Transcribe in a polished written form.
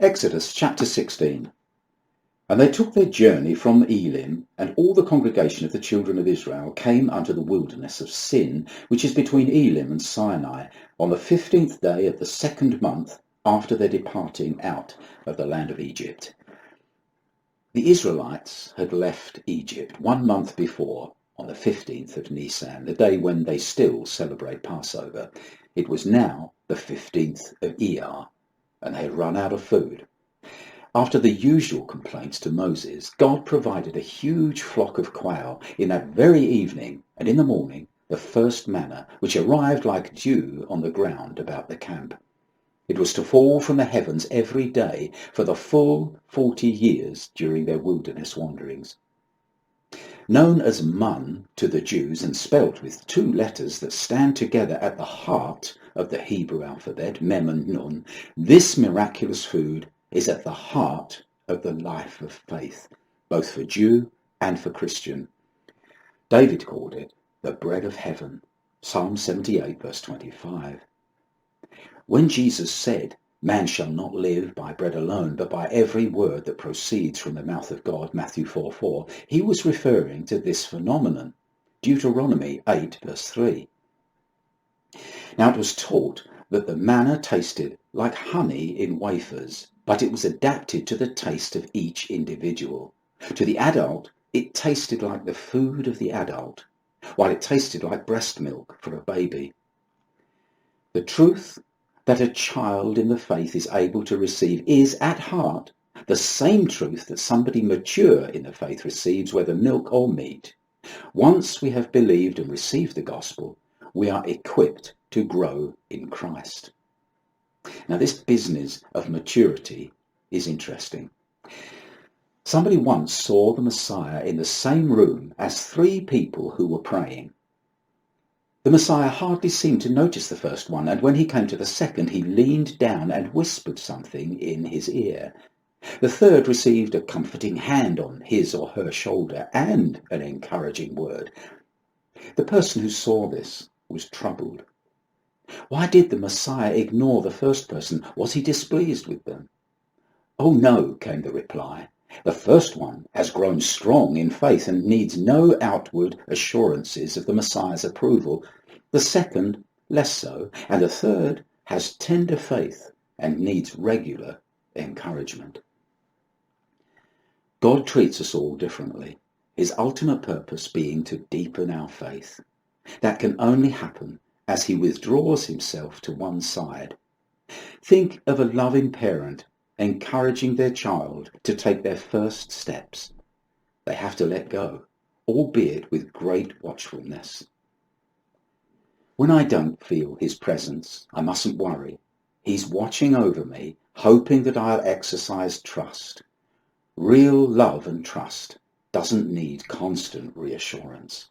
Exodus chapter 16. And they took their journey from Elim, and all the congregation of the children of Israel came unto the wilderness of Sin, which is between Elim and Sinai, on the 15th day of the 2nd month after their departing out of the land of Egypt. The Israelites had left Egypt 1 month before, on the 15th of Nisan, the day when they still celebrate Passover. It was now the 15th of Iyar, and they had run out of food. After the usual complaints to Moses, God provided a huge flock of quail in that very evening, and in the morning the first manna, which arrived like dew on the ground about the camp. It was to fall from the heavens every day for the full 40 years during their wilderness wanderings. Known as mun to the Jews and spelt with 2 letters that stand together at the heart of the Hebrew alphabet, mem and nun, this miraculous food is at the heart of the life of faith, both for Jew and for Christian. David called it the bread of heaven, Psalm 78 verse 25. When Jesus said, "Man shall not live by bread alone, but by every word that proceeds from the mouth of God," Matthew 4:4, he was referring to this phenomenon, Deuteronomy 8 verse 3. Now it was taught that the manna tasted like honey in wafers, but it was adapted to the taste of each individual. To the adult, it tasted like the food of the adult, while it tasted like breast milk for a baby. The truth that a child in the faith is able to receive is, at heart, the same truth that somebody mature in the faith receives, whether milk or meat. Once we have believed and received the gospel, we are equipped to grow in Christ. Now, this business of maturity is interesting. Somebody once saw the Messiah in the same room as 3 people who were praying. The Messiah hardly seemed to notice the first one, and when he came to the second, he leaned down and whispered something in his ear. The third received a comforting hand on his or her shoulder and an encouraging word. The person who saw this was troubled. Why did the Messiah ignore the first person? Was he displeased with them? "Oh no," came the reply. "The first one has grown strong in faith and needs no outward assurances of the Messiah's approval. The second, less so. And the third has tender faith and needs regular encouragement." God treats us all differently, his ultimate purpose being to deepen our faith. That can only happen as he withdraws himself to one side. Think of a loving parent encouraging their child to take their first steps. They have to let go, albeit with great watchfulness. When I don't feel his presence, I mustn't worry. He's watching over me, hoping that I'll exercise trust. Real love and trust doesn't need constant reassurance.